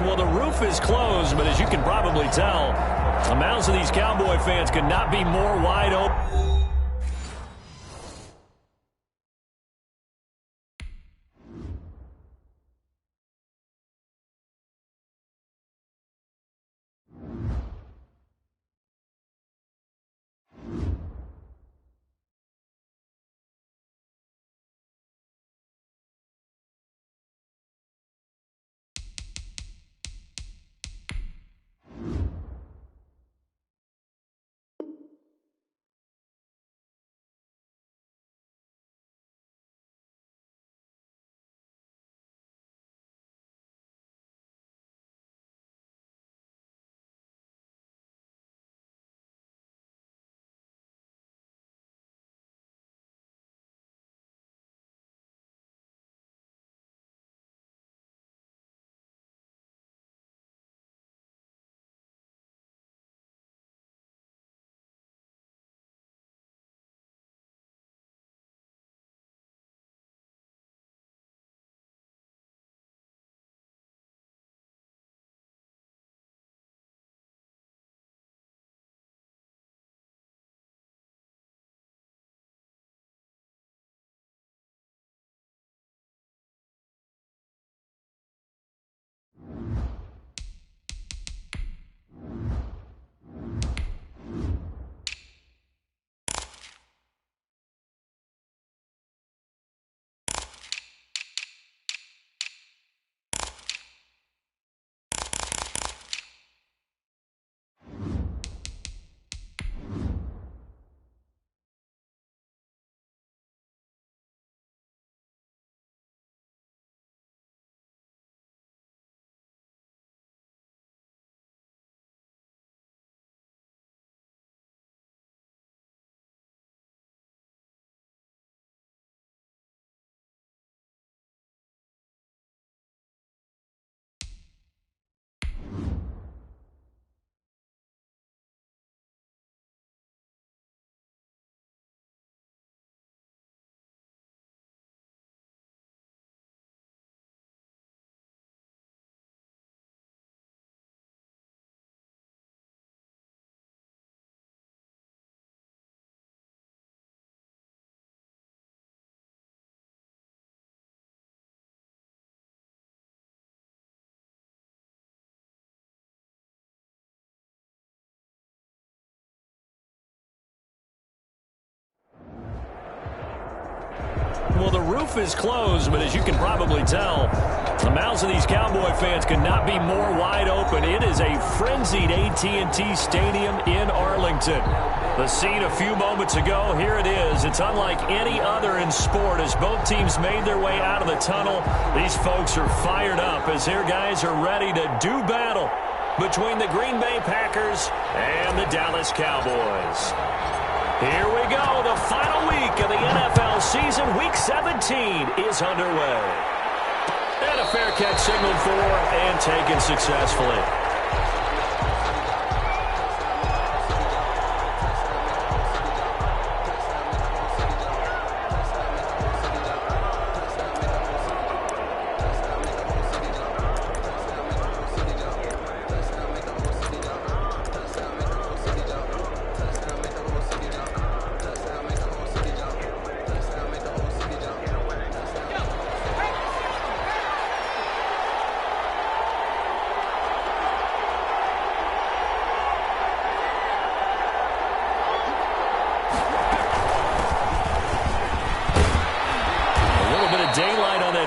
Well, the roof is closed, but as you can probably tell, the mouths of these Cowboy fans could not be more wide open. Well, the roof is closed, but as you can probably tell, the mouths of these Cowboy fans could not be more wide open. It is a frenzied AT&T Stadium in Arlington. The scene a few moments ago, here it is. It's unlike any other in sport as both teams made their way out of the tunnel. These folks are fired up as their guys are ready to do battle between the Green Bay Packers and the Dallas Cowboys. Here we go. The final week of the NFL season. Week 17 is underway. And a fair catch signaled for and taken successfully.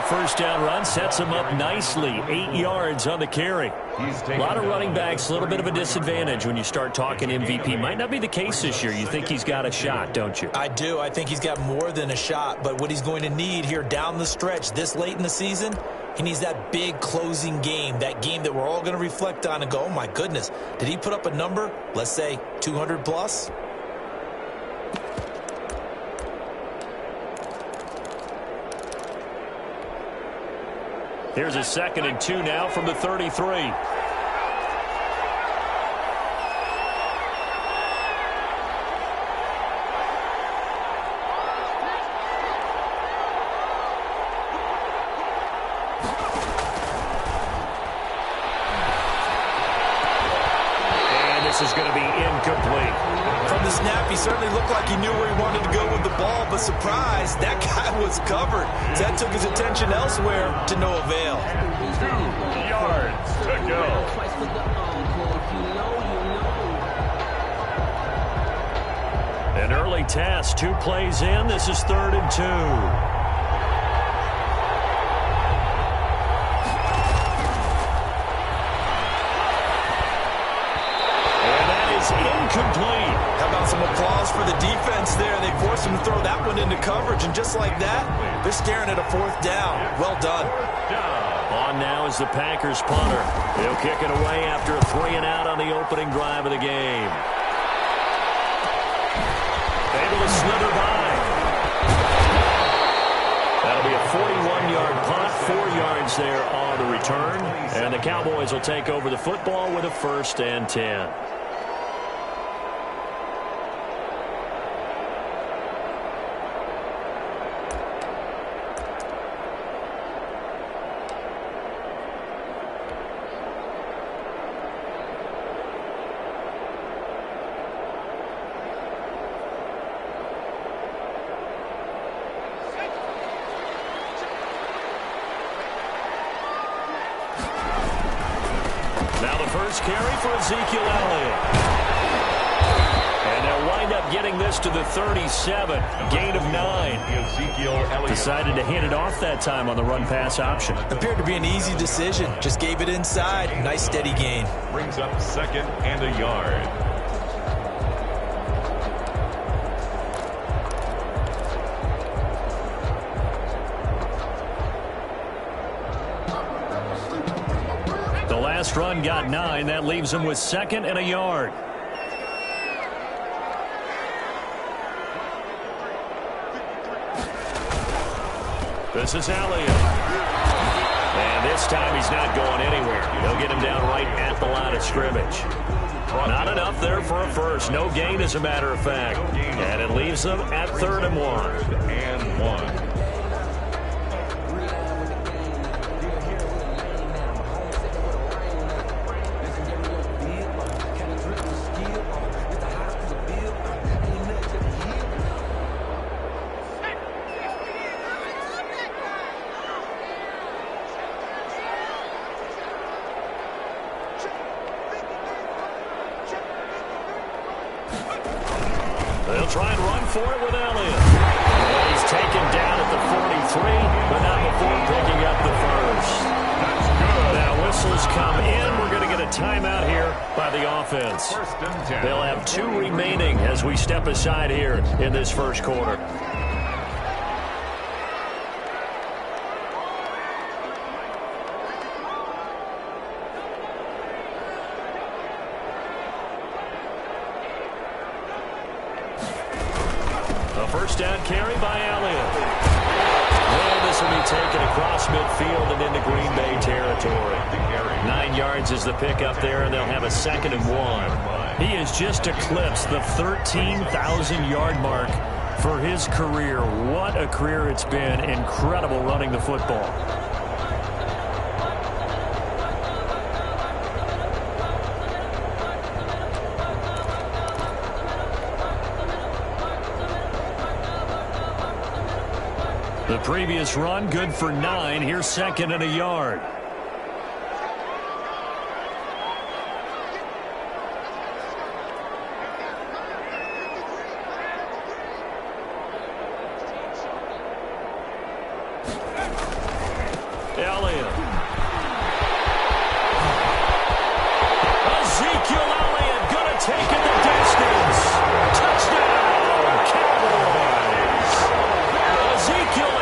First down run sets him up nicely. 8 yards on the carry. A lot of running backs, a little bit of a disadvantage when you start talking MVP. Might not be the case this year. You think he's got a shot, don't you? I do. I think he's got more than a shot. But what he's going to need here down the stretch this late in the season, he needs that big closing game, that game that we're all going to reflect on and go, oh, my goodness, did he put up a number, let's say 200 plus? Here's a 2nd and 2 now from the 33. pass is going to be incomplete. From the snap, he certainly looked like he knew where he wanted to go with the ball, but surprise, that guy was covered. So that took his attention elsewhere to no avail. 2 yards to go. An early test, 2 plays in. This is 3rd and 2. Incomplete. How about some applause for the defense there? They forced him to throw that one into coverage, and just like that, they're staring at a 4th down. Well done. On now is the Packers punter. He'll kick it away after a 3-and-out on the opening drive of the game. Able to slither by. That'll be a 41-yard punt, 4 yards there on the return. And the Cowboys will take over the football with a 1st and 10. Now the first carry for Ezekiel Elliott. And they'll wind up getting this to the 37. Gain of 9. Ezekiel Elliott decided to hand it off that time on the run-pass option. Appeared to be an easy decision. Just gave it inside. Nice steady gain. brings up 2nd and a yard. The last run got 9. That leaves him with 2nd and a yard. This is Elliott. And this time he's not going anywhere. They'll get him down right at the line of scrimmage. Not enough there for a first. No gain, as a matter of fact. And it leaves them at 3rd and 1. And 1. They'll try and run for it with Elliott. And he's taken down at the 43, but not before picking up the first. That's good. Now whistles come in. We're going to get a timeout here by the offense. 1st and 10. They'll have 2 remaining as we step aside here in this first quarter. A first down carry by Elliott. And this will be taken across midfield and into Green Bay territory. 9 yards is the pickup there, and they'll have a 2nd and 1. He has just eclipsed the 13,000-yard mark for his career. What a career it's been. Incredible running the football. The previous run, good for 9. Here's 2nd and a yard. Elliott. Ezekiel Elliott going to take it the distance. Touchdown, Cowboys. Ezekiel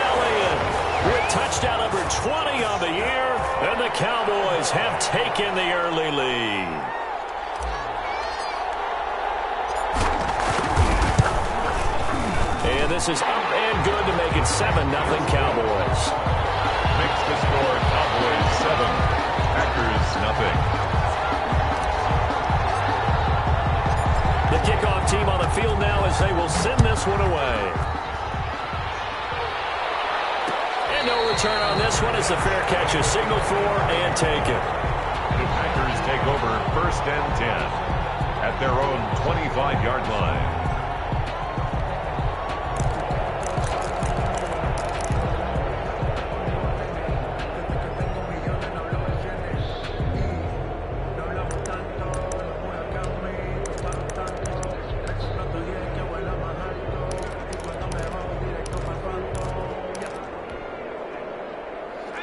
with touchdown number 20 on the year, and the Cowboys have taken the early lead. And this is up and good to make it 7-0 Cowboys. Makes the score Cowboys 7, Packers nothing. The kickoff team on the field now as they will send this one away. No return on this one as the fair catch is signaled for and taken. The Packers take over 1st and 10. at their own 25-yard line.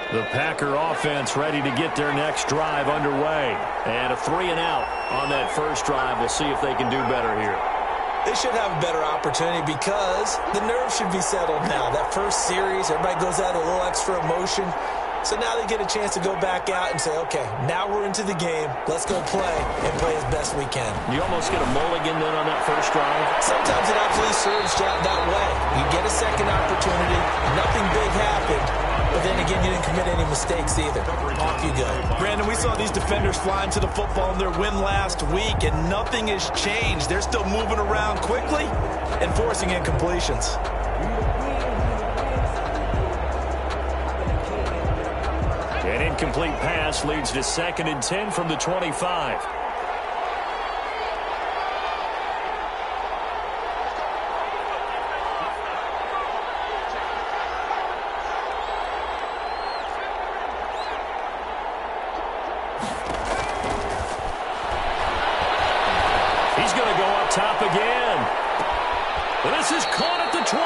The Packer offense ready to get their next drive underway. And a 3-and-out on that first drive. We'll see if they can do better here. They should have a better opportunity because the nerves should be settled now. That first series, everybody goes out a little extra emotion. So now they get a chance to go back out and say, okay, now we're into the game. Let's go play and play as best we can. You almost get a mulligan then on that first drive? Sometimes it absolutely serves that way. You get a second opportunity. Nothing big happened. But then again, you didn't commit any mistakes either. Off you go. Brandon, we saw these defenders flying to the football in their win last week, and nothing has changed. They're still moving around quickly and forcing incompletions. An incomplete pass leads to 2nd and 10 from the 25. He's going to go up top again. This is caught at the 20.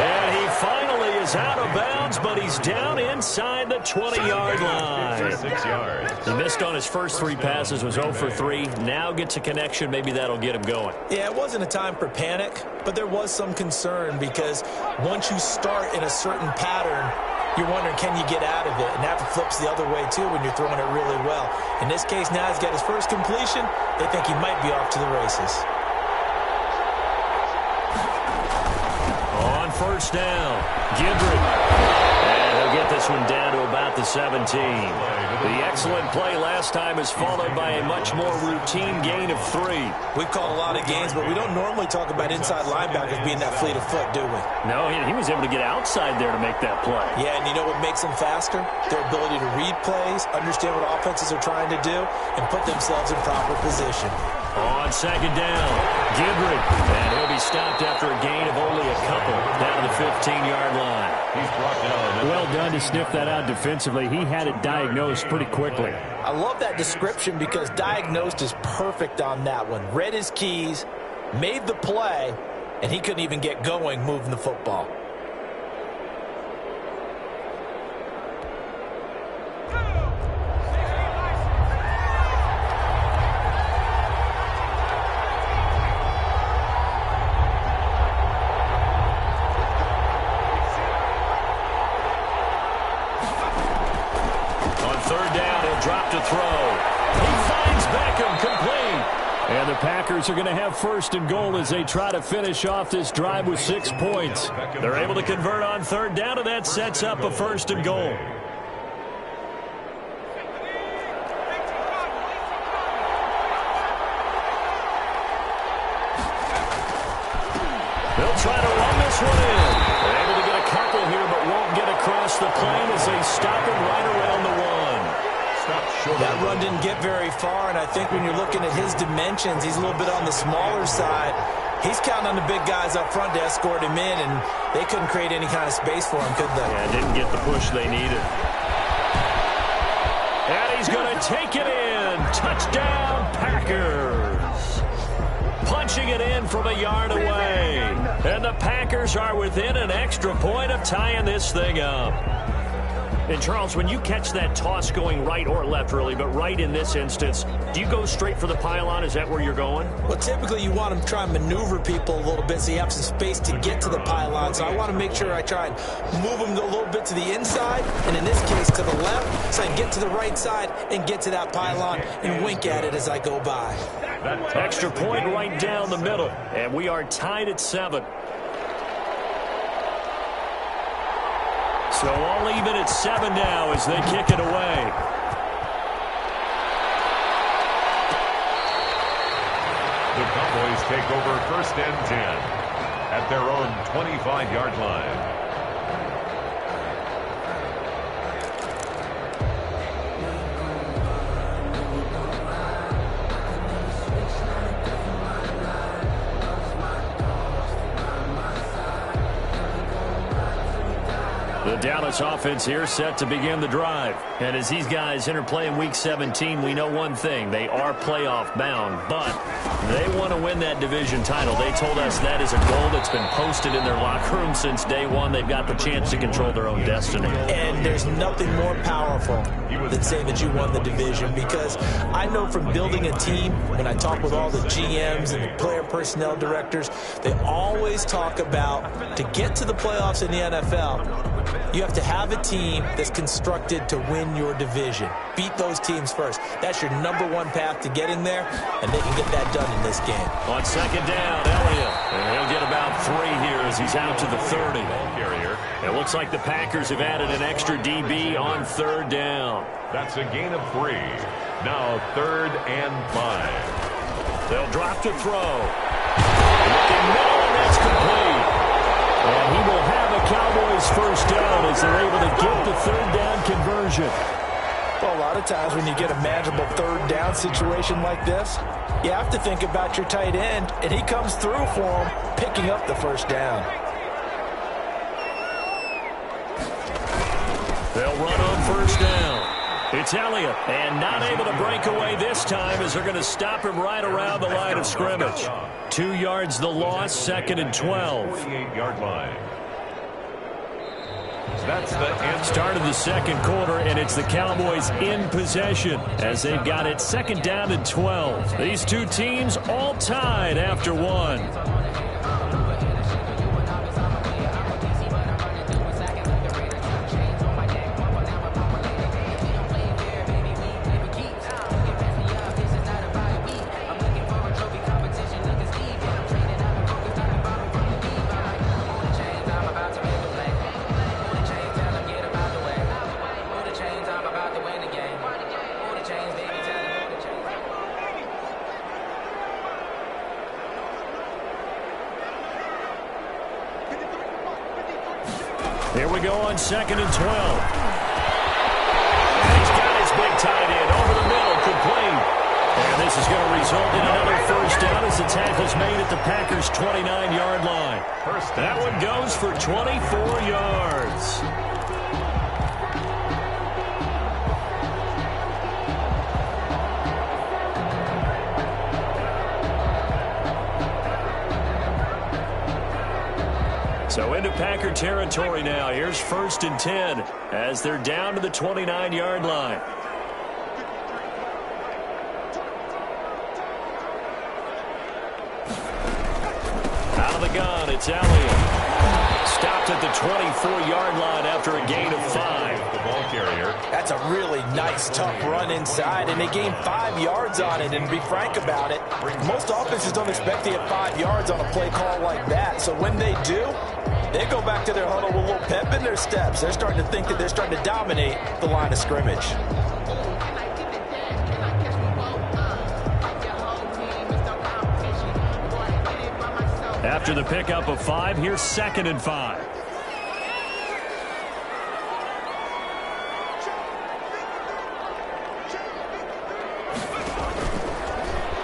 And he finally is out of bounds, but he's down inside the 20-yard line. 6 yards. He missed on his first 3 passes, was 0 for 3. Now gets a connection. Maybe that'll get him going. Yeah, it wasn't a time for panic, but there was some concern because once you start in a certain pattern, you're wondering, can you get out of it? And that flips the other way, too, when you're throwing it really well. In this case, now he's got his first completion. They think he might be off to the races. On first down, Gibran. And he'll get this one down to about the 17. The excellent play last time is followed by a much more routine gain of 3. We've called a lot of games, but we don't normally talk about inside linebackers being that fleet of foot, do we? No, he was able to get outside there to make that play. Yeah, and you know what makes them faster? Their ability to read plays, understand what offenses are trying to do, and put themselves in proper position. On 2nd down, Gibran. And he'll be stopped after a gain of only a couple down to the 15-yard line. He's brought down. Well done to sniff that out defensively. He had it diagnosed pretty quickly. I love that description because diagnosed is perfect on that one. Read his keys, made the play, and he couldn't even get going moving the football. Drop to throw. He finds Beckham complete. And the Packers are going to have 1st and goal as they try to finish off this drive with 6 points. They're able to convert on 3rd down, and that sets up a 1st and goal. They'll try to run this one in. They're able to get a couple here, but won't get across the plane as they stop him right around the 1. That run didn't get very far, and I think when you're looking at his dimensions, he's a little bit on the smaller side. He's counting on the big guys up front to escort him in, and they couldn't create any kind of space for him, could they? Yeah, didn't get the push they needed. And he's going to take it in. Touchdown, Packers. Punching it in from a yard away. And the Packers are within an extra point of tying this thing up. And, Charles, when you catch that toss going right or left, really, but right in this instance, do you go straight for the pylon? Is that where you're going? Well, typically you want to try and maneuver people a little bit so you have some space to get to the pylon. So I want to make sure I try and move them a little bit to the inside, and in this case to the left, so I can get to the right side and get to that pylon and wink at it as I go by. Extra point right down the middle, and we are tied at 7. So all even at 7 now as they kick it away. The Cowboys take over 1st and 10 at their own 25-yard line. Dallas offense here set to begin the drive. And as these guys interplay in Week 17, we know one thing. They are playoff bound, but they want to win that division title. They told us that is a goal that's been posted in their locker room since day one. They've got the chance to control their own destiny. And there's nothing more powerful than saying that you won the division, because I know from building a team, when I talk with all the GMs and the player personnel directors, they always talk about to get to the playoffs in the NFL, you have to have a team that's constructed to win your division. Beat those teams first. That's your number one path to getting there, and they can get that done in this game. On second down, Elliott. And he'll get about 3 here as he's out to the 30. It looks like the Packers have added an extra DB on third down. That's a gain of 3. Now 3rd and 5. They'll drop to throw. Looking middle, and that's complete. And he will have a Cowboys first down as they're able to get the third down conversion. Well, a lot of times when you get a manageable third down situation like this, you have to think about your tight end, and he comes through for him, picking up the first down. They'll run on first down. It's Elliott, and not able to break away this time as they're going to stop him right around the line of scrimmage. 2 yards the loss, 2nd and 12. 48-yard line. That's the end. Start of the second quarter, and it's the Cowboys in possession as they've got it 2nd down and 12. These two teams all tied after 1. Here we go on 2nd and 12. And he's got his big tight end over the middle, complete. And this is going to result in another first down as the tackle's made at the Packers' 29-yard line. That one goes for 24 yards. So into Packer territory now. Here's 1st and 10 as they're down to the 29-yard line. Out of the gun, it's Elliott. Stopped at the 24-yard line after a gain of 5. The ball carrier. That's a really nice, tough run inside, and they gained 5 yards on it. And to be frank about it, most offenses don't expect to get 5 yards on a play call like that. So when they do, they go back to their huddle with a little pep in their steps. They're starting to think that they're starting to dominate the line of scrimmage. After the pickup of 5, here's 2nd and 5.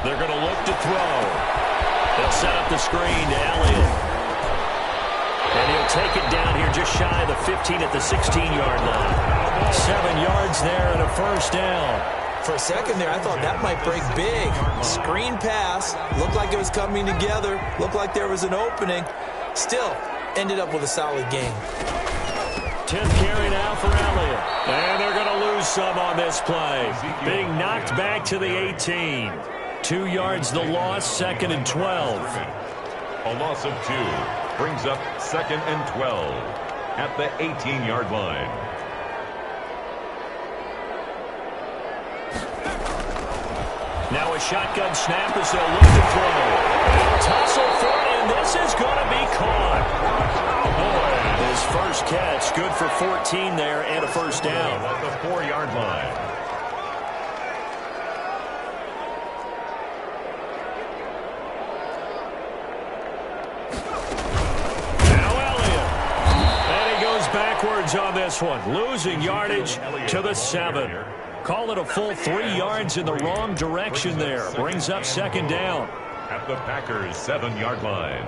They're going to look to throw. They'll set up the screen to Elliott. And he'll take it down here just shy of the 15 at the 16-yard line. 7 yards there and a first down. For a second there, I thought that might break big. Screen pass. Looked like it was coming together. Looked like there was an opening. Still, ended up with a solid game. 10th carry now for Elliott. And they're going to lose some on this play. Being knocked back to the 18. 2 yards the loss, 2nd and 12. A loss of 2 brings up 2nd and 12 at the 18-yard line. Now a shotgun snap as they'll look to throw. They'll tussle for it, and this is going to be caught. Boy, his first catch, good for 14 there and a first down. At the 4-yard line. Now Elliott. And he goes backwards on this one, losing yardage to the 7. Call it a full 3 yards in the wrong direction there. Brings up 2nd down. At the Packers' 7-yard line.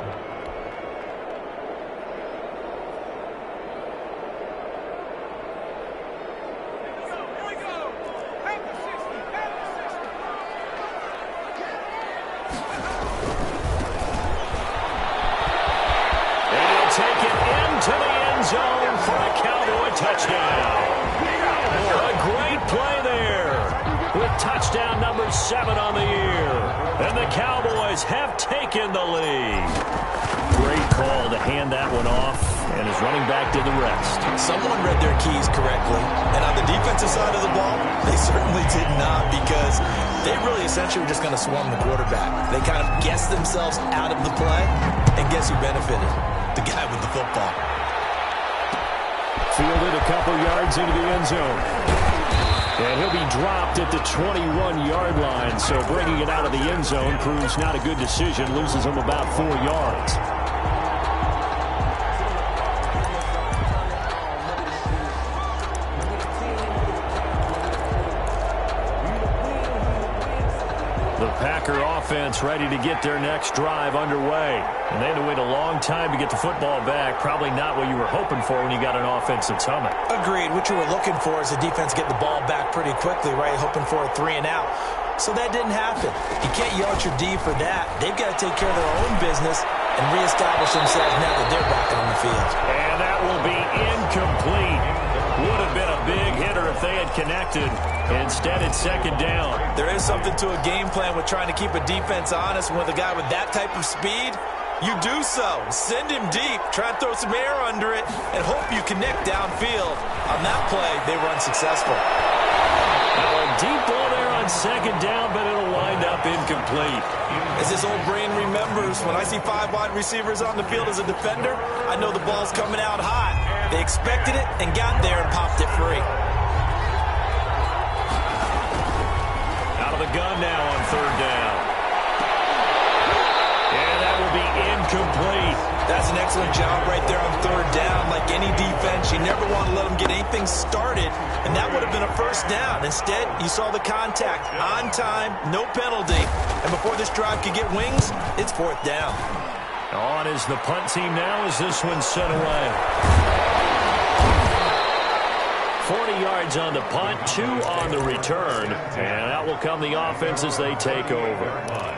Touchdown number 7 on the year. And the Cowboys have taken the lead. Great call to hand that one off, and his running back did the rest. Someone read their keys correctly, and on the defensive side of the ball, they certainly did not, because they really essentially were just going to swarm the quarterback. They kind of guessed themselves out of the play, and guess who benefited? The guy with the football. Fielded a couple yards into the end zone. And he'll be dropped at the 21-yard line, so bringing it out of the end zone proves not a good decision, loses him about 4 yards. The Packer offense ready to get their next drive underway. And they had to wait a long time to get the football back. Probably not what you were hoping for when you got an offense that's humming. Agreed. What you were looking for is the defense get the ball back pretty quickly, right? Hoping for a 3 and out. So that didn't happen. You can't yell at your D for that. They've got to take care of their own business and reestablish themselves now that they're back on the field. And that will be incomplete. Would have been a big hitter if they had connected. Instead, it's second down. There is something to a game plan with trying to keep a defense honest. With a guy with that type of speed, you do so. Send him deep. Try and throw some air under it and hope you connect downfield. On that play, they were unsuccessful. Now a deep ball there on second down, but it'll wind up incomplete. As this old brain remembers, when I see 5 wide receivers on the field as a defender, I know the ball's coming out hot. They expected it and got there and popped it free. Out of the gun now on third down. And that will be incomplete. That's an excellent job right there on third down. Like any defense, you never want to let them get anything started, and that would have been a first down. Instead, you saw the contact on time, no penalty, and before this drive could get wings, it's fourth down. On is the punt team now as this one's sent away. 40 yards on the punt, 2 on the return, and out will come the offense as they take over.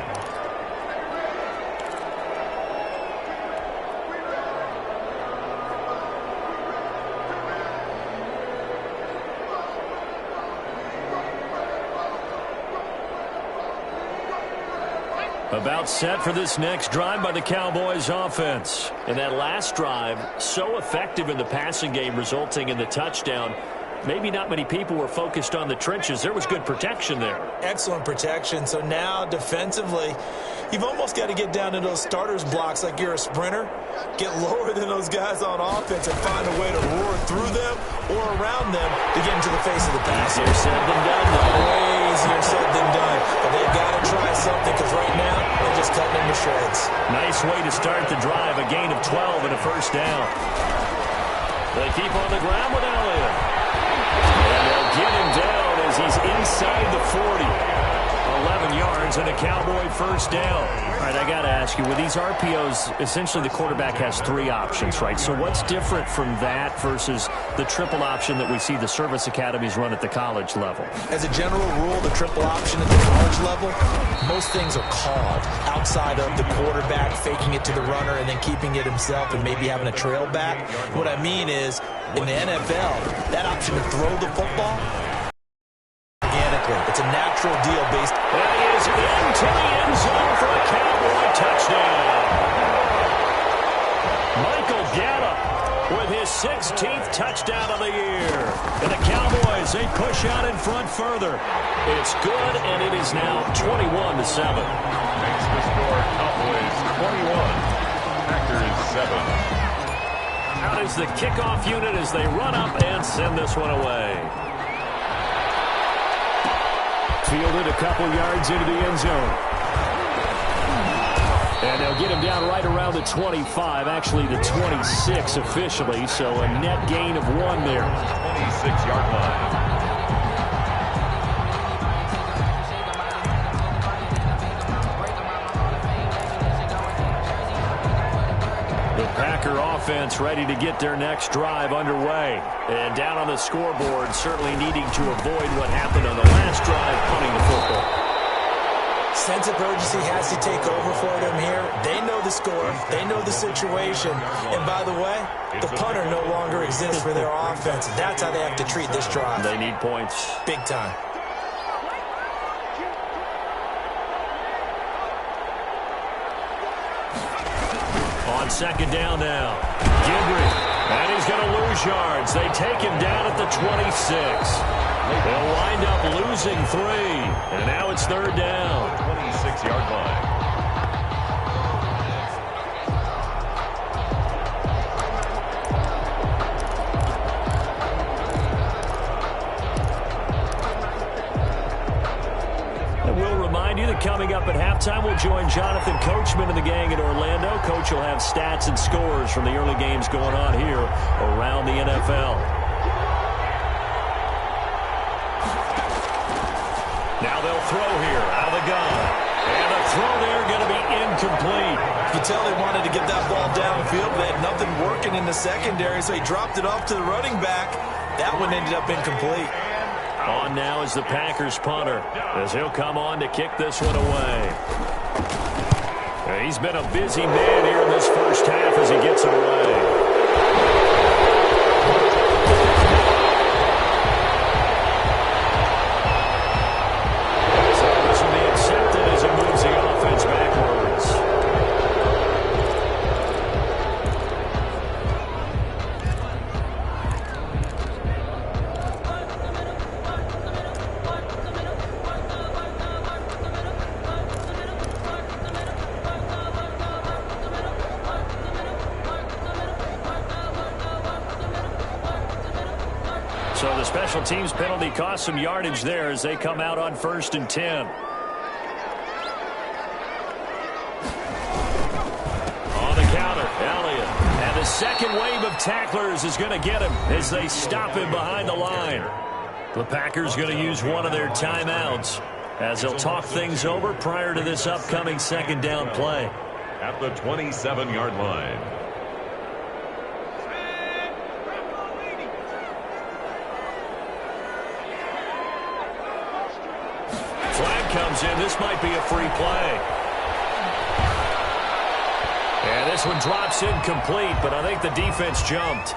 About set for this next drive by the Cowboys offense. And that last drive, so effective in the passing game, resulting in the touchdown. Maybe not many people were focused on the trenches. There was good protection there. Excellent protection. So now defensively, you've almost got to get down to those starters blocks like you're a sprinter. Get lower than those guys on offense and find a way to roar through them or around them to get into the face of the passer. Easier said than done, though. Way easier said than done. But they've got to try something, because right now they're just cutting into shreds. Nice way to start the drive. A gain of 12 and a first down. They keep on the ground with Elliott. And they'll get him down as he's inside the 40. 11 yards and a Cowboy first down. All right, I got to ask you, with these RPOs, essentially the quarterback has 3 options, right? So what's different from that versus the triple option that we see the service academies run at the college level? As a general rule, the triple option at the college level, most things are called outside of the quarterback faking it to the runner and then keeping it himself and maybe having a trail back. What I mean is, in the NFL, that option to throw the football, organically, it's a natural deal based. That is into the end zone for a Cowboy touchdown. Michael Gallup with his 16th touchdown of the year. And the Cowboys, they push out in front further. It's good, and it is now 21-7. Makes the score Cowboys 21, Packers 7. Out is the kickoff unit as they run up and send this one away. Fielded a couple yards into the end zone. And they'll get him down right around the 25, actually the 26 officially, so a net gain of 1 there. 26-yard line. Packer offense ready to get their next drive underway. And down on the scoreboard, certainly needing to avoid what happened on the last drive, punting the football. Sense of urgency has to take over for them here. They know the score. They know the situation. And by the way, the punter no longer exists for their offense. That's how they have to treat this drive. They need points. Big time. on second down now. Gibry, and he's going to lose yards. They take him down at the 26. They'll wind up losing 3, and now it's third down. 26-yard line. Coming up at halftime, we'll join Jonathan Coachman and the gang in Orlando. Coach will have stats and scores from the early games going on here around the NFL. Now they'll throw here out of the gun. And the throw there going to be incomplete. You can tell they wanted to get that ball downfield. They had nothing working in the secondary, so he dropped it off to the running back. That one ended up incomplete. On now is the Packers punter, as he'll come on to kick this one away. He's been a busy man here in this first half as he gets it away. So this will be accepted as it moves the offense backwards. So the special teams penalty cost some yardage there as they come out on 1st and 10. On the counter, Elliott. And the second wave of tacklers is going to get him as they stop him behind the line. The Packers going to use one of their timeouts as they'll talk things over prior to this upcoming second down play. At the 27-yard line. Comes in. This might be a free play. And this one drops incomplete, but I think the defense jumped.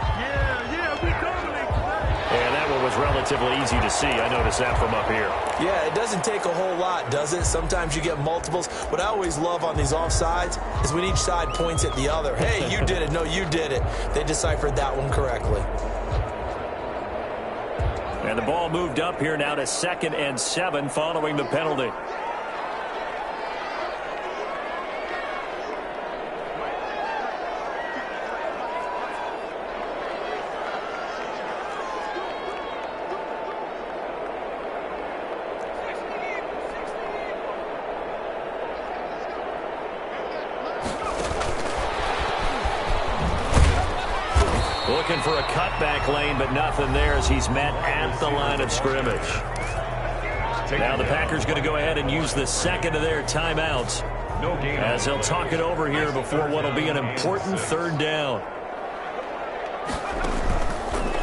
we dominate today. And that one was relatively easy to see. I noticed that from up here. Yeah, it doesn't take a whole lot, does it? Sometimes you get multiples. What I always love on these offsides is when each side points at the other. Hey, you did it. No, you did it. They deciphered that one correctly. And the ball moved up here now to 2nd and 7 following the penalty. Looking for a cutback lane, but nothing there as he's met at the line of scrimmage. Now the Packers going to go ahead and use the second of their timeouts as they'll talk it over here before what will be an important third down.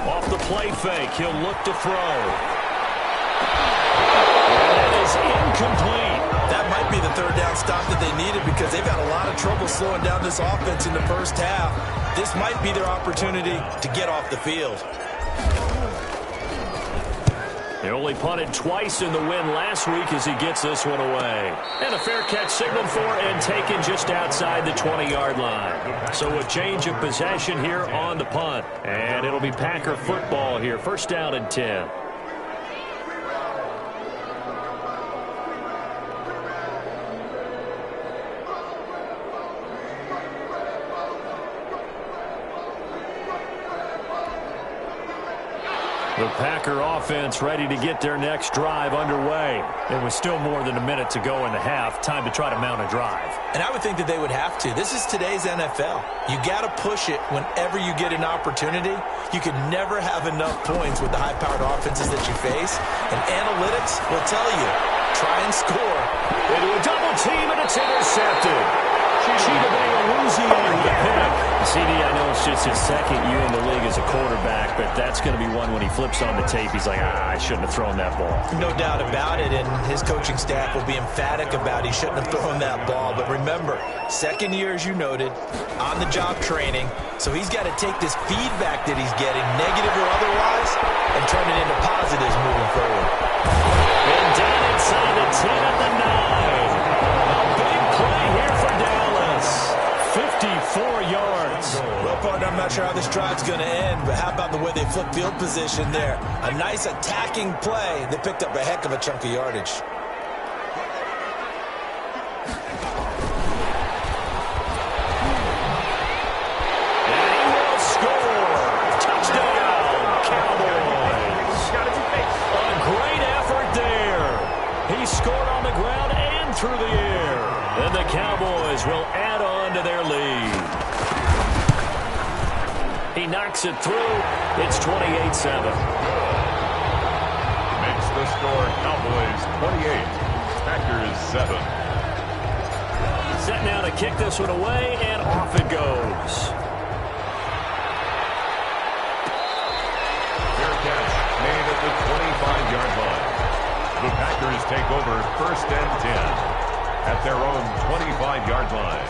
Off the play fake, he'll look to throw. And that is incomplete. That might be the third down stop that they needed because they've had a lot of trouble slowing down this offense in the first half. This might be their opportunity to get off the field. They only punted twice in the win last week as he gets this one away. And a fair catch signaled for and taken just outside the 20-yard line. So a change of possession here on the punt. And it'll be Packer football here. 1st down and 10. The Packer offense ready to get their next drive underway. It was still more than a minute to go in the half. Time to try to mount a drive. And I would think that they would have to. This is today's NFL. You got to push it whenever you get an opportunity. You can never have enough points with the high-powered offenses that you face. And analytics will tell you, try and score. Into a double team, and it's intercepted. Chidobe with the pick. CD, I know it's just his second year in the league as a quarterback, but that's going to be one when he flips on the tape, he's like, I shouldn't have thrown that ball. No doubt about it, and his coaching staff will be emphatic about he shouldn't have thrown that ball. But remember, second year, as you noted, on-the-job training, so he's got to take this feedback that he's getting, negative or otherwise, and turn it into positives moving forward. And down inside the 10 at the 9. A big play here for Dallas. 54 yards. foot field position there. A nice attacking play. They picked up a heck of a chunk of yardage. And he will score. Touchdown, Cowboys. A great effort there. He scored on the ground and through the air. And the Cowboys will add on to their lead. He knocks it through. It's 28-7. Makes the score Cowboys 28, Packers 7. Set now to kick this one away, and off it goes. Fair catch made at the 25-yard line. The Packers take over 1st and 10 at their own 25-yard line.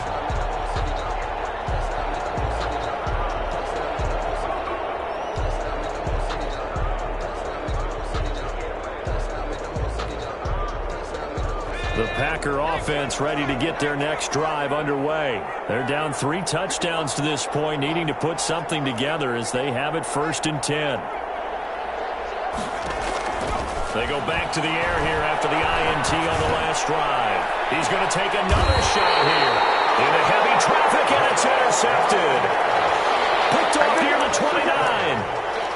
The Packer offense ready to get their next drive underway. They're down 3 touchdowns to this point, needing to put something together as they have it 1st and 10. They go back to the air here after the INT on the last drive. He's going to take another shot here. Into heavy traffic, and it's intercepted. Picked off near the 29.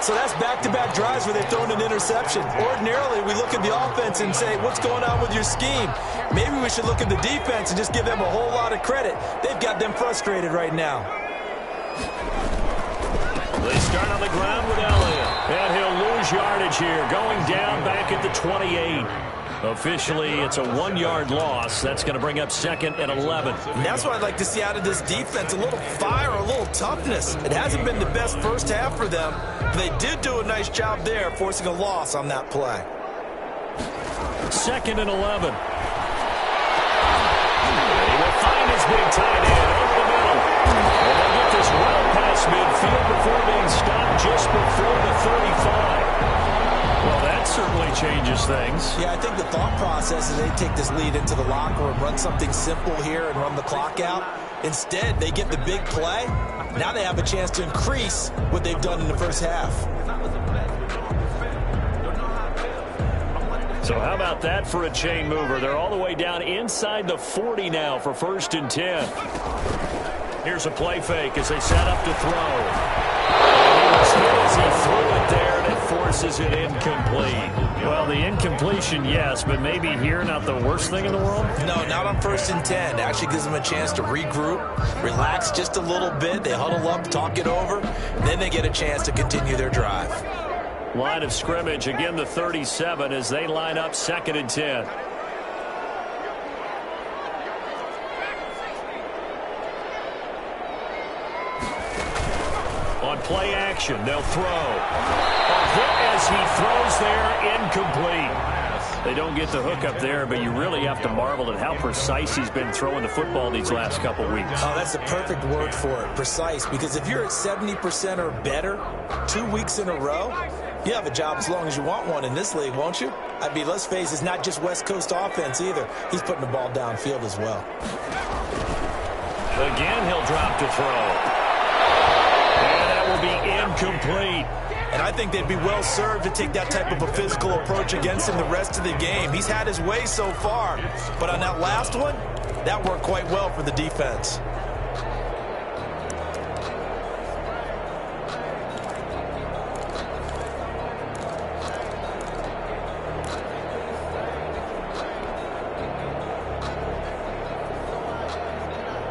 So that's back-to-back drives where they've thrown an interception. Ordinarily, we look at the offense and say, what's going on with your scheme? Maybe we should look at the defense and just give them a whole lot of credit. They've got them frustrated right now. They start on the ground with Elliott. And he'll lose yardage here, going down back at the 28. Officially, it's a 1-yard loss. That's going to bring up 2nd and 11. And that's what I'd like to see out of this defense, a little fire, a little toughness. It hasn't been the best first half for them, but they did do a nice job there, forcing a loss on that play. 2nd and 11. He will find his big tight end over the middle. And they'll get this well past midfield before being stopped just before the 35. Well, that certainly changes things. Yeah, I think the thought process is they take this lead into the locker room, run something simple here and run the clock out. Instead, they get the big play. Now they have a chance to increase what they've done in the first half. So how about that for a chain mover? They're all the way down inside the 40 now for 1st and 10. Here's a play fake as they set up to throw. He was hit as he threw it there, and it forces it incomplete. Well, the incompletion, yes, but maybe here not the worst thing in the world? No, not on 1st and 10. It actually gives them a chance to regroup, relax just a little bit. They huddle up, talk it over, and then they get a chance to continue their drive. Line of scrimmage, again the 37 as they line up 2nd and 10. On play action, they'll throw. A hit as he throws there, incomplete. They don't get the hook up there, but you really have to marvel at how precise he's been throwing the football these last couple weeks. Oh, that's the perfect word for it, precise, because if you're at 70% or better 2 weeks in a row, you have a job as long as you want one in this league, won't you? I mean, let's face it, it's not just West Coast offense either. He's putting the ball downfield as well. Again, he'll drop to throw. And that will be incomplete. And I think they'd be well served to take that type of a physical approach against him the rest of the game. He's had his way so far, but on that last one, that worked quite well for the defense.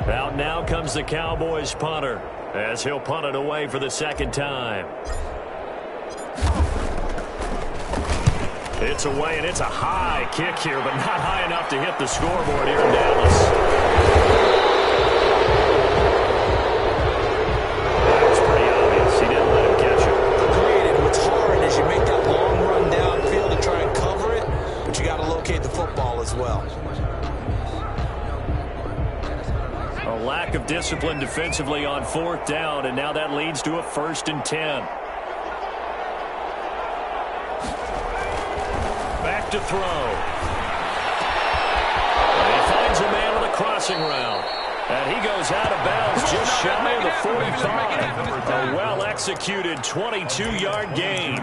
Out now comes the Cowboys punter as he'll punt it away for the 2nd time. It's away, and it's a high kick here, but not high enough to hit the scoreboard here in Dallas. That was pretty obvious. He didn't let him catch it. Agreed, and what's hard is you make that long run downfield to try and cover it, but you got to locate the football as well. A lack of discipline defensively on 4th down, and now that leads to a 1st and 10. To throw. And he finds a man on the crossing route. And he goes out of bounds just shy of the 45. A well-executed 22-yard gain.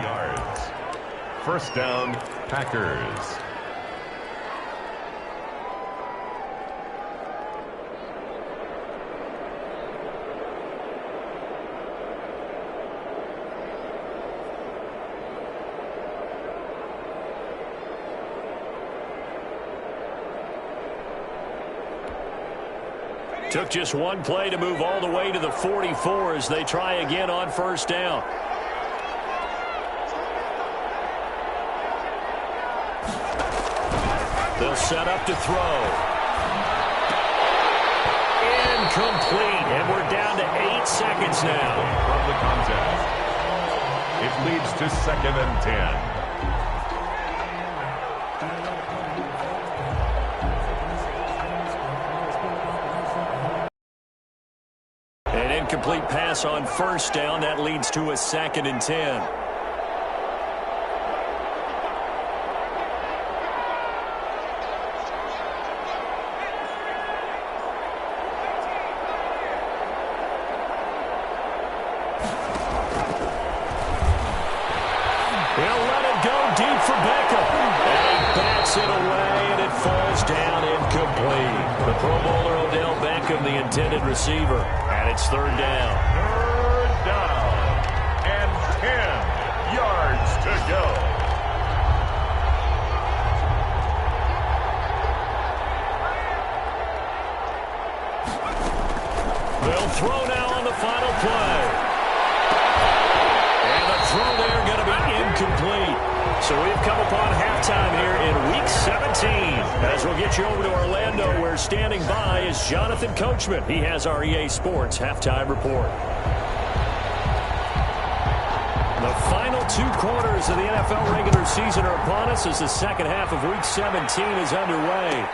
First down, Packers. Took just one play to move all the way to the 44 as they try again on first down. They'll set up to throw. Incomplete. And we're down to 8 seconds now. From the contest. It leads to 2nd and 10. Incomplete pass on first down. That leads to a 2nd and 10. He'll let it go deep for Beckham. And he bats it away, and it falls down incomplete. The Pro Bowler Odell Beckham, the intended receiver. And it's 3rd down. 3rd down. And 10 yards to go. They'll throw now on the final play. And the throw there going to be incomplete. So we've come upon halftime here in Week 17. As we'll get you over to Orlando, where standing by is Jonathan Coachman. He has our EA Sports halftime report. The final 2 quarters of the NFL regular season are upon us as the second half of Week 17 is underway.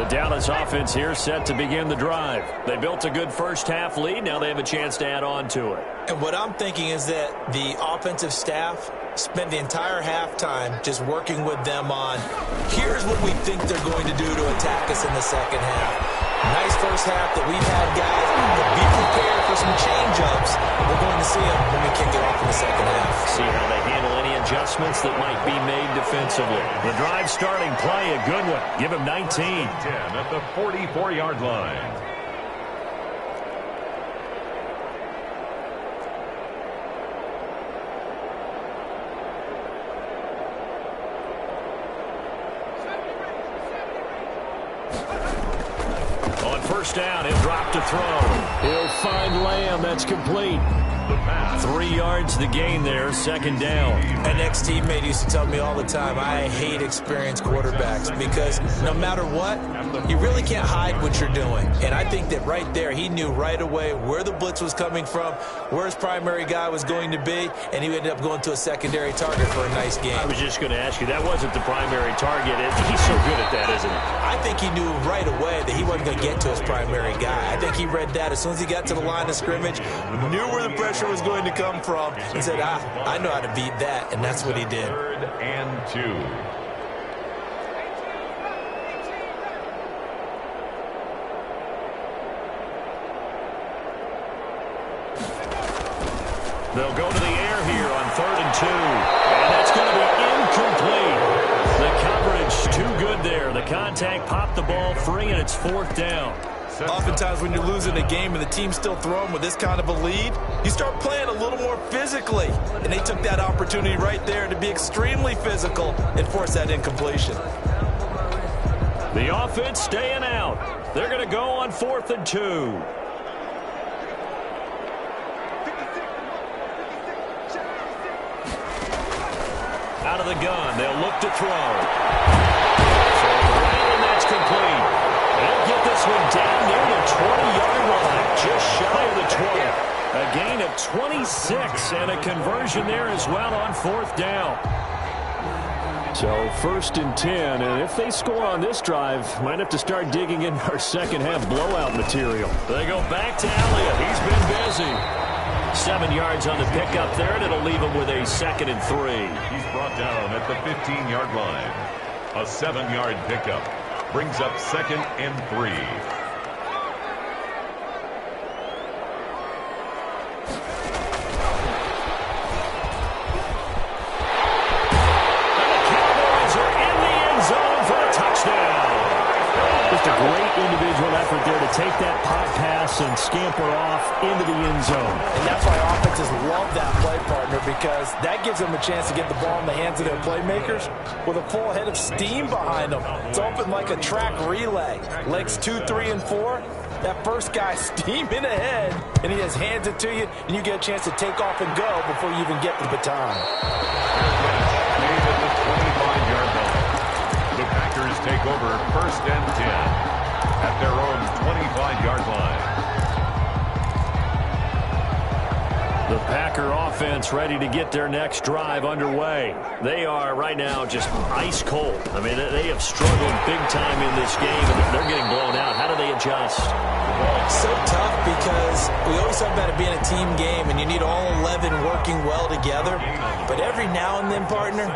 Dallas offense here set to begin the drive. They built a good first half lead. Now they have a chance to add on to it. And what I'm thinking is that the offensive staff spent the entire halftime just working with them on, here's what we think they're going to do to attack us in the second half. Nice first half that we've had, guys. But be prepared for some change-ups. We're going to see them when we kick it off in the second half. See how they handle any adjustments that might be made defensively. The drive starting play, a good one. Give him 19. 10 at the 44-yard line. First down, he'll drop to throw. He'll find Lamb. That's complete. 3 yards the gain there, 2nd down. An ex-teammate used to tell me all the time, I hate experienced quarterbacks because no matter what, you really can't hide what you're doing. And I think that right there, he knew right away where the blitz was coming from, where his primary guy was going to be, and he ended up going to a secondary target for a nice game. I was just going to ask you, that wasn't the primary target. He's so good at that, isn't he? I think he knew right away that he wasn't going to get to his primary guy. I think he read that as soon as he got to the line of scrimmage, knew where the pressure was going to come from, and said, I know how to beat that, and that's what he did. 3rd and 2. They'll go to the air here on 3rd and 2. And that's going to be incomplete. The coverage too good there. The contact popped the ball free, and it's 4th down. Oftentimes when you're losing a game and the team's still throwing with this kind of a lead, you start playing a little more physically. And they took that opportunity right there to be extremely physical and force that incompletion. The offense staying out. They're going to go on 4th and 2. Out of the gun, they'll look to throw. Right, and that's complete. They'll get this one down near the 20-yard line, just shy of the 20. A gain of 26 and a conversion there as well on 4th down. So 1st and 10, and if they score on this drive, might have to start digging in our second half blowout material. They go back to Elliott. He's been busy. 7 yards on the pickup there, and it'll leave him with a 2nd and 3. He's brought down at the 15-yard line. A 7-yard pickup brings up 2nd and 3. Take that pop pass and scamper off into the end zone. And that's why offenses love that play, partner, because that gives them a chance to get the ball in the hands of their playmakers with a full head of steam behind them. It's open like a track relay. Legs 2, 3, and 4. That first guy steaming ahead, and he just hands it to you, and you get a chance to take off and go before you even get the baton. Made at the 25-yard line. The Packers take over 1st and 10. At their own 25-yard line. The Packer offense ready to get their next drive underway. They are right now just ice cold. I mean, they have struggled big time in this game, and they're getting blown out. How do they adjust? So tough because we always talk about it being a team game, and you need all 11 working well together. But every now and then, partner,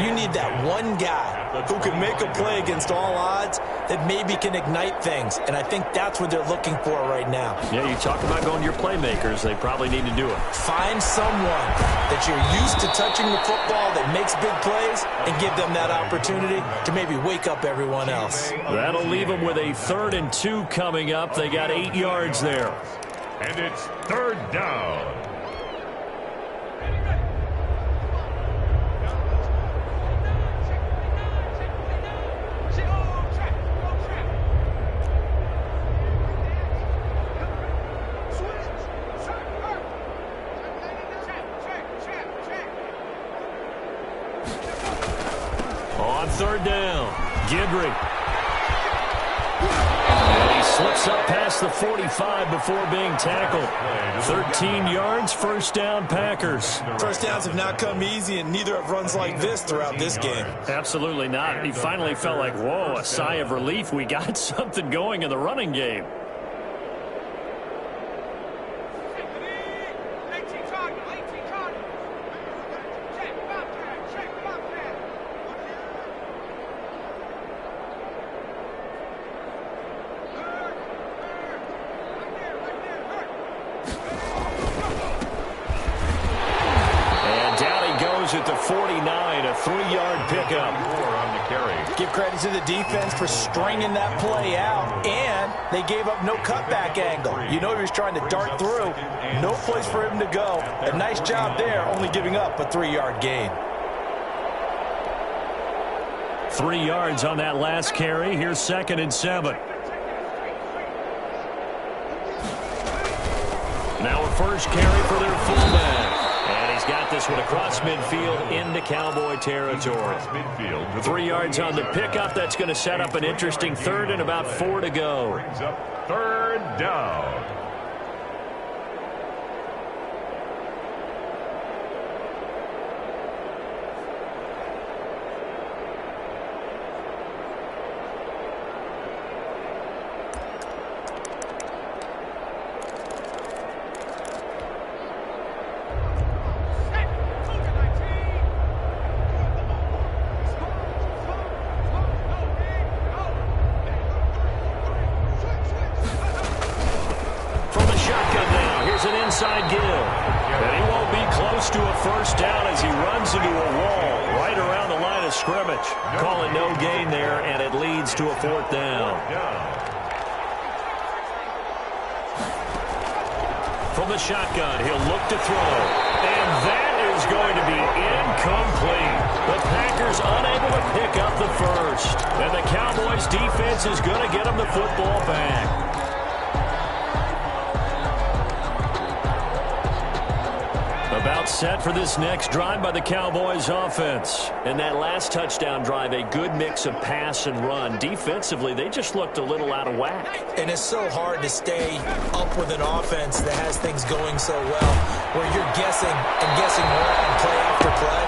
you need that one guy who can make a play against all odds that maybe can ignite things. And I think that's what they're looking for right now. Yeah, you talk about going to your playmakers. They probably need to do it. Find someone that you're used to touching the football that makes big plays and give them that opportunity to maybe wake up everyone else. That'll leave them with a 3rd and 2 coming up. They got 8 yards there. And it's 3rd down. On 3rd down, Gidry. And he slips up past the 45 before being tackled. 13 yards, 1st down, Packers. First downs have not come easy, and neither have runs like this throughout this game. Absolutely not. He finally felt like, whoa, a sigh of relief. We got something going in the running game. At the 49, a 3-yard pickup. On the carry. Give credit to the defense for stringing that play out, and they gave up no cutback angle. You know he was trying to dart through. No place for him to go. A nice job there, only giving up a 3-yard gain. 3 yards on that last carry. Here's 2nd and 7. Now a first carry for their fullback. And he's got this one across midfield into Cowboy territory. 3 yards on the pickup. That's going to set up an interesting 3rd and about 4 to go. Brings up 3rd down. Inside give. And he won't be close to a 1st down as he runs into a wall right around the line of scrimmage. Call it no gain there, and it leads to a 4th down. From the shotgun, he'll look to throw. And that is going to be incomplete. The Packers unable to pick up the 1st. And the Cowboys defense is going to get them the football back. About set for this next drive by the Cowboys offense. And that last touchdown drive, a good mix of pass and run. Defensively, they just looked a little out of whack. And it's so hard to stay up with an offense that has things going so well, where you're guessing and guessing wrong play after play.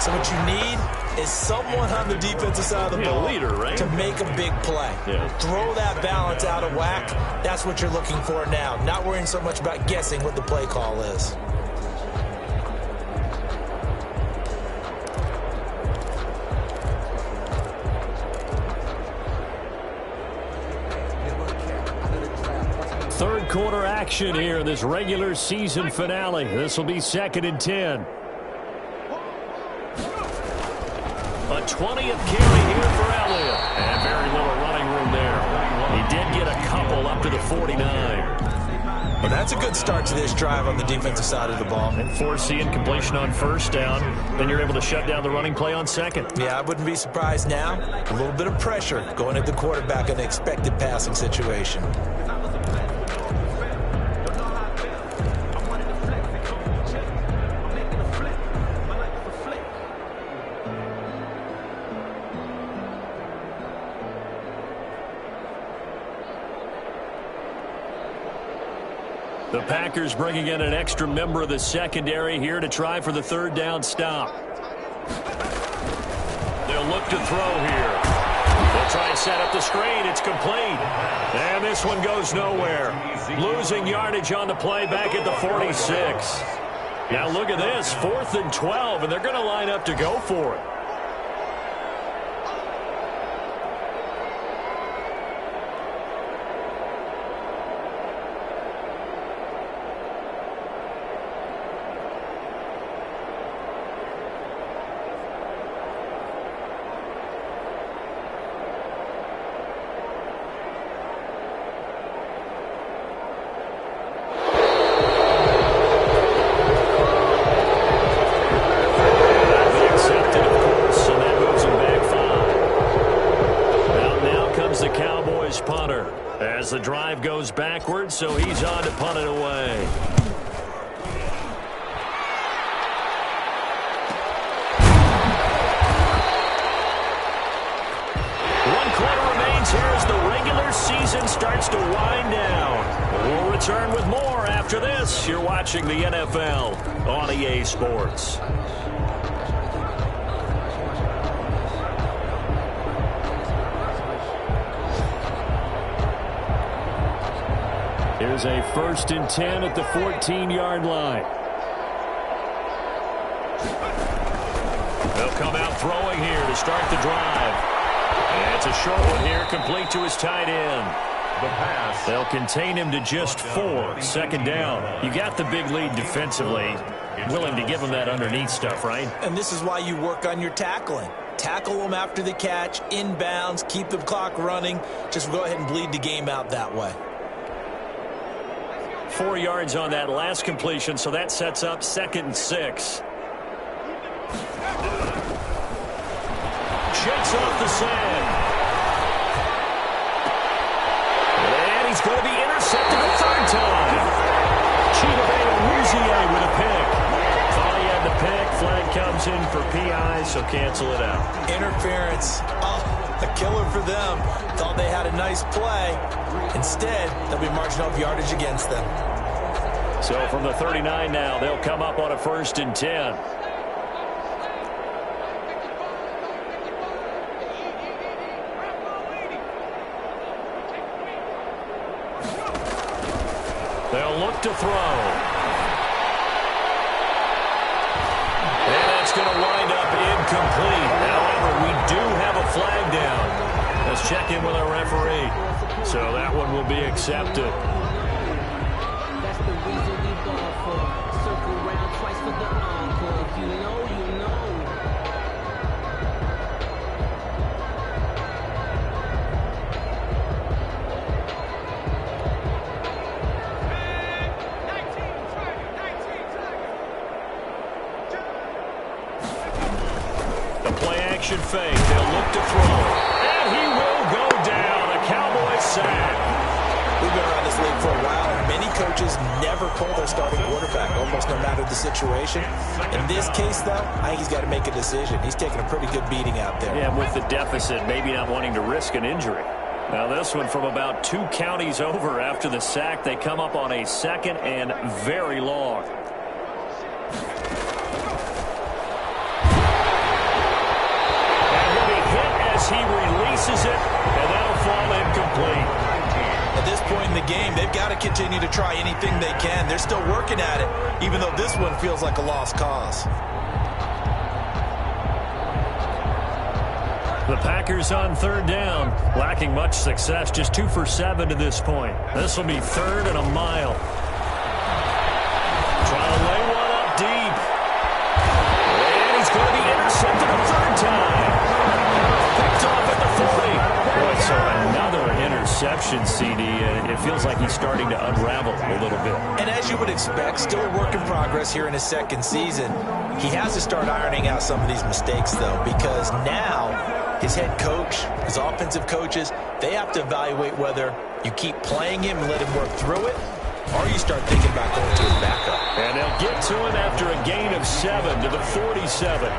So what you need is someone on the defensive side of the ball leader, right? to make a big play. Yeah. Throw that balance out of whack. That's what you're looking for now. Not worrying so much about guessing what the play call is. Third quarter action here in this regular season finale. This will be 2nd and 10. A 20th carry here for Elliott. And very little running room there. He did get a couple up to the 49. Well, that's a good start to this drive on the defensive side of the ball. And forcing completion on first down. Then you're able to shut down the running play on second. Yeah, I wouldn't be surprised now. A little bit of pressure going at the quarterback in an expected passing situation. The Packers bringing in an extra member of the secondary here to try for the third down stop. They'll look to throw here. They'll try and set up the screen. It's complete. And this one goes nowhere. Losing yardage on the play back at the 46. Now look at this. 4th and 12, and they're going to line up to go for it. As the drive goes backwards, so he's on to punt it away. One quarter remains here as the regular season starts to wind down. We'll return with more after this. You're watching the NFL on EA Sports. Here's a 1st and 10 at the 14-yard line. They'll come out throwing here to start the drive. And it's a short one here, complete to his tight end. The pass. They'll contain him to just 4. 2nd down. You got the big lead defensively. Willing to give him that underneath stuff, right? And this is why you work on your tackling. Tackle them after the catch, inbounds, keep the clock running. Just go ahead and bleed the game out that way. 4 yards on that last completion, so that sets up 2nd and 6. Shakes off the sand. And he's going to be intercepted a 3rd time. Chidobe with a pick. Thought he had the pick. Flag comes in for PI, so cancel it out. Interference. Oh, a killer for them. Thought they had a nice play. Instead, they'll be marching off yardage against them. So from the 39 now, they'll come up on a 1st and 10. They'll look to throw. And that's going to wind up incomplete. However, we do have a flag down. Let's check in with our referee. So that one will be accepted. That's the reason we ball for. Circle round twice for the encore. If you know, you know. The play action fake. They'll look to throw. And he will go down. A Cowboy sack. We've been around this league for a while, and many coaches never pull their starting quarterback, almost no matter the situation. In this case, though, I think he's got to make a decision. He's taking a pretty good beating out there. Yeah, with the deficit, maybe not wanting to risk an injury. Now this one from about 2 counties over after the sack. They come up on a 2nd and very long. incomplete. At this point in the game, they've got to continue to try anything they can. They're still working at it, even though this one feels like a lost cause. The Packers on third down, lacking much success, just 2 for 7 to this point. This will be 3rd and a mile. Trying to lay one up deep. And he's going to be intercepted a 3rd time. Picked off at the 40. Boy, so another interception, CD. It feels like he's starting to unravel a little bit. And as you would expect, still a work in progress here in his 2nd season. He has to start ironing out some of these mistakes, though, because now his head coach, his offensive coaches, they have to evaluate whether you keep playing him and let him work through it, or you start thinking about going to his backup. And they'll get to him after a gain of 7 to the 47.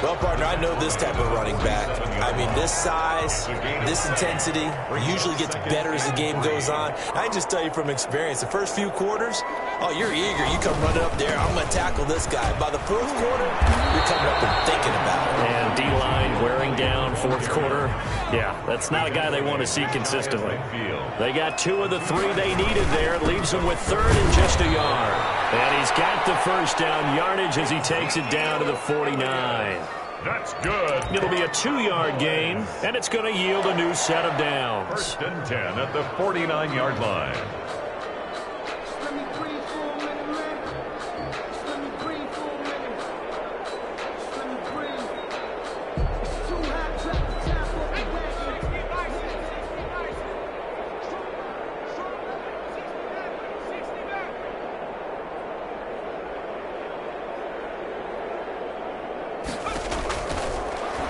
Well, partner, I know this type of running back. I mean, this size, this intensity usually gets better as the game goes on. I can just tell you from experience, the first few quarters, oh, you're eager. You come running up there, I'm going to tackle this guy. By the 4th quarter, you're coming up and thinking about it. And D-line wearing down 4th quarter. Yeah, that's not a guy they want to see consistently. They got 2 of the 3 they needed there. It leaves them with 3rd and just a yard. And he's got the first down yardage as he takes it down to the 49. That's good. It'll be a 2-yard gain, and it's going to yield a new set of downs. 1st and 10 at the 49-yard line.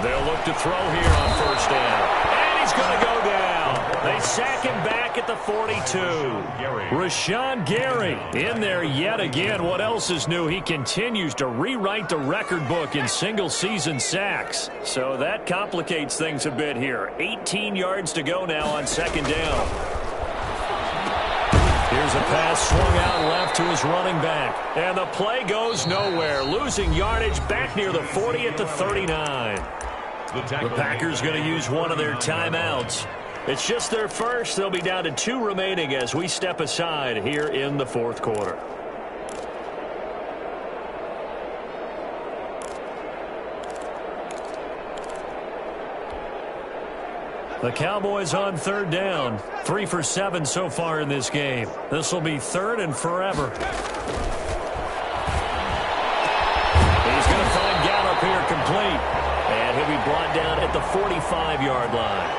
They'll look to throw here on 1st down. And he's going to go down. They sack him back at the 42. Rashawn Gary in there yet again. What else is new? He continues to rewrite the record book in single-season sacks. So that complicates things a bit here. 18 yards to go now on 2nd down. Here's a pass swung out left to his running back. And the play goes nowhere. Losing yardage back near the 40 at the 39. The Packers going to use one of their timeouts. It's just their first. They'll be down to 2 remaining as we step aside here in the 4th quarter. The Cowboys on 3rd down. 3 for 7 so far in this game. This will be 3rd and forever. He's going to find Gallup here complete. And he'll be brought down at the 45-yard line.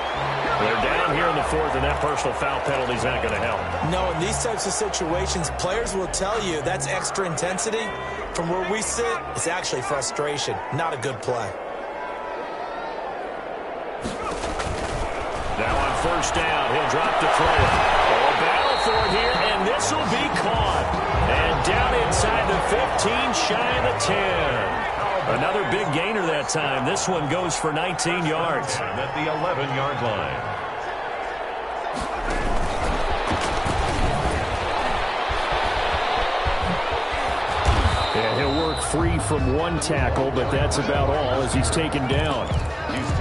They're down here in the 4th, and that personal foul penalty is not going to help. No, in these types of situations, players will tell you that's extra intensity. From where we sit, it's actually frustration, not a good play. Now on 1st down, he'll drop to throw it. Oh, battle for it here, and this will be caught. And down inside the 15, shy of the 10. Another big gainer that time. This one goes for 19 yards. At the 11-yard line. Yeah, he'll work free from 1 tackle, but that's about all as he's taken down.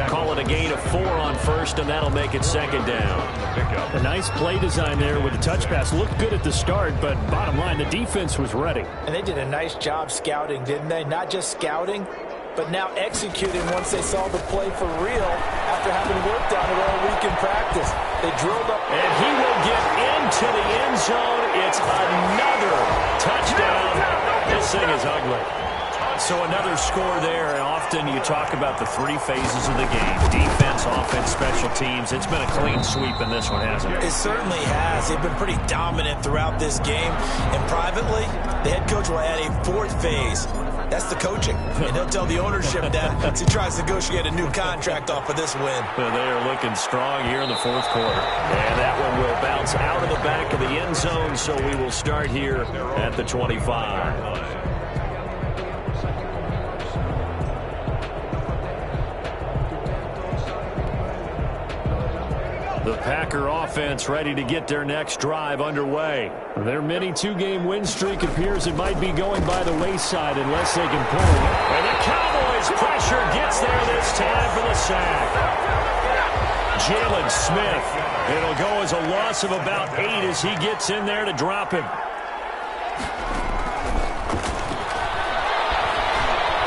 Call it a gain of 4 on 1st, and that'll make it 2nd down. A nice play design there with the touch pass. Looked good at the start, but bottom line, the defense was ready. And they did a nice job scouting, didn't they? Not just scouting, but now executing once they saw the play for real after having worked on it all week in practice. They drilled up. And he will get into the end zone. It's another touchdown. This thing is ugly. So another score there, and often you talk about the 3 phases of the game. Defense, offense, special teams. It's been a clean sweep in this one, hasn't it? It certainly has. They've been pretty dominant throughout this game. And privately, the head coach will add a 4th phase. That's the coaching. And he'll tell the ownership that as he tries to negotiate a new contract off of this win. They are looking strong here in the 4th quarter. And that one will bounce out of the back of the end zone, so we will start here at the 25. The Packer offense ready to get their next drive underway. Their mini 2-game win streak appears it might be going by the wayside unless they can pull it. And the Cowboys pressure gets there this time for the sack. Jalen Smith. It'll go as a loss of about 8 as he gets in there to drop him.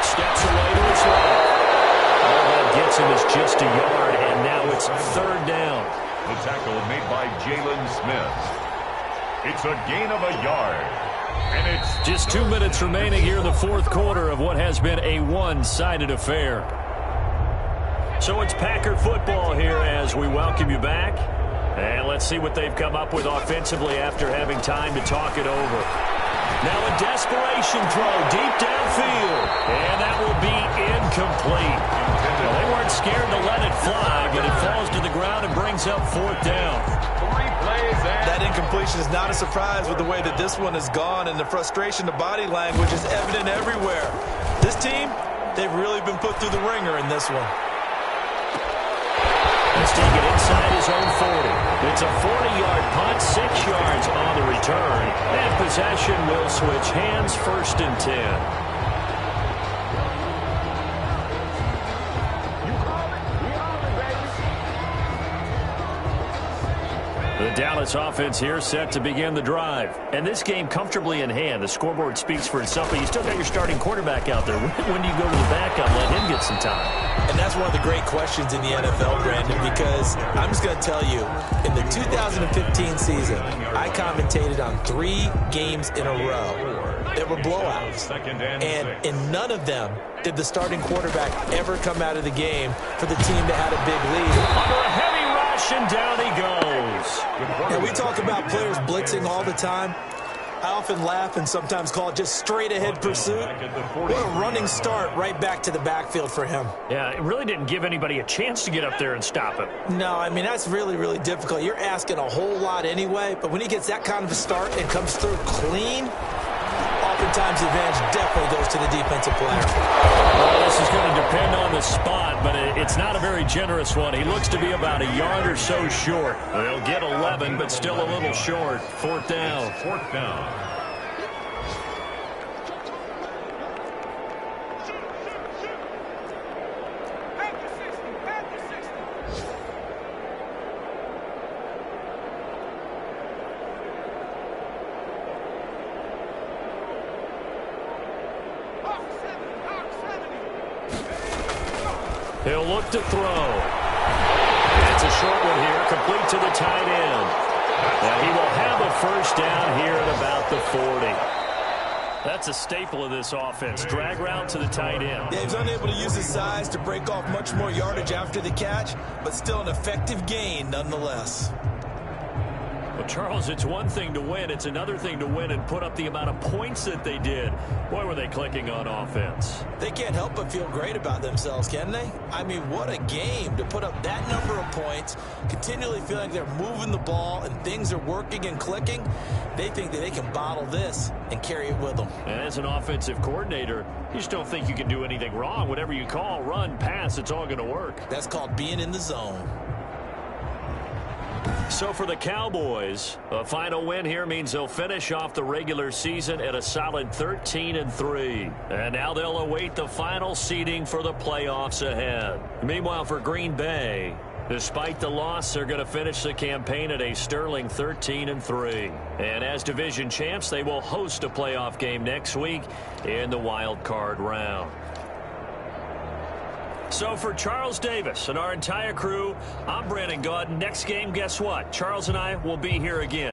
Steps away to his right. All that gets him is just a yard, and now it's 3rd down. The tackle made by Jalen Smith. It's a gain of a yard. And it's just 2 minutes remaining here in the 4th quarter of what has been a one-sided affair. So it's Packer football here as we welcome you back. And let's see what they've come up with offensively after having time to talk it over. Now a desperation throw deep downfield. And that will be incomplete. Well, they weren't scared to let it fly, but it falls to the ground and brings up 4th down. That incompletion is not a surprise with the way that this one has gone, and the frustration, the body language is evident everywhere. This team, they've really been put through the ringer in this one. Let's take it inside his own 40. It's a 40-yard punt, 6 yards on the return. And possession will switch hands, 1st and 10. The Dallas offense here set to begin the drive. And this game comfortably in hand. The scoreboard speaks for itself, but you still got your starting quarterback out there. When do you go to the backup and let him get some time? And that's one of the great questions in the NFL, Brandon, because I'm just going to tell you, in the 2015 season, I commentated on 3 games in a row that were blowouts. And in none of them did the starting quarterback ever come out of the game for the team that had a big lead. Under a heavy rush, and down he goes. And we talk about players blitzing all the time. I often laugh and sometimes call it just straight-ahead pursuit. What a running start right back to the backfield for him. Yeah, it really didn't give anybody a chance to get up there and stop him. No, I mean, that's really, really difficult. You're asking a whole lot anyway, but when he gets that kind of a start and comes through clean, oftentimes the advantage definitely goes to the defensive player. Well, this is going to depend on the spot, but it's not a very generous one. He looks to be about a yard or so short. They'll get 11, but still a little short. 4th down. 4th down. He'll look to throw. It's a short one here, complete to the tight end. And he will have a 1st down here at about the 40. That's a staple of this offense. Drag route to the tight end. Yeah, he's unable to use his size to break off much more yardage after the catch, but still an effective gain nonetheless. Well, Charles, it's one thing to win. It's another thing to win and put up the amount of points that they did. Boy, were they clicking on offense. They can't help but feel great about themselves, can they? I mean, what a game to put up that number of points, continually feeling like they're moving the ball and things are working and clicking. They think that they can bottle this and carry it with them. And as an offensive coordinator, you just don't think you can do anything wrong. Whatever you call, run, pass, it's all going to work. That's called being in the zone. So for the Cowboys, a final win here means they'll finish off the regular season at a solid 13-3. And now they'll await the final seeding for the playoffs ahead. Meanwhile, for Green Bay, despite the loss, they're going to finish the campaign at a sterling 13-3. And as division champs, they will host a playoff game next week in the wild card round. So for Charles Davis and our entire crew, I'm Brandon Gaudin. Next game, guess what? Charles and I will be here again.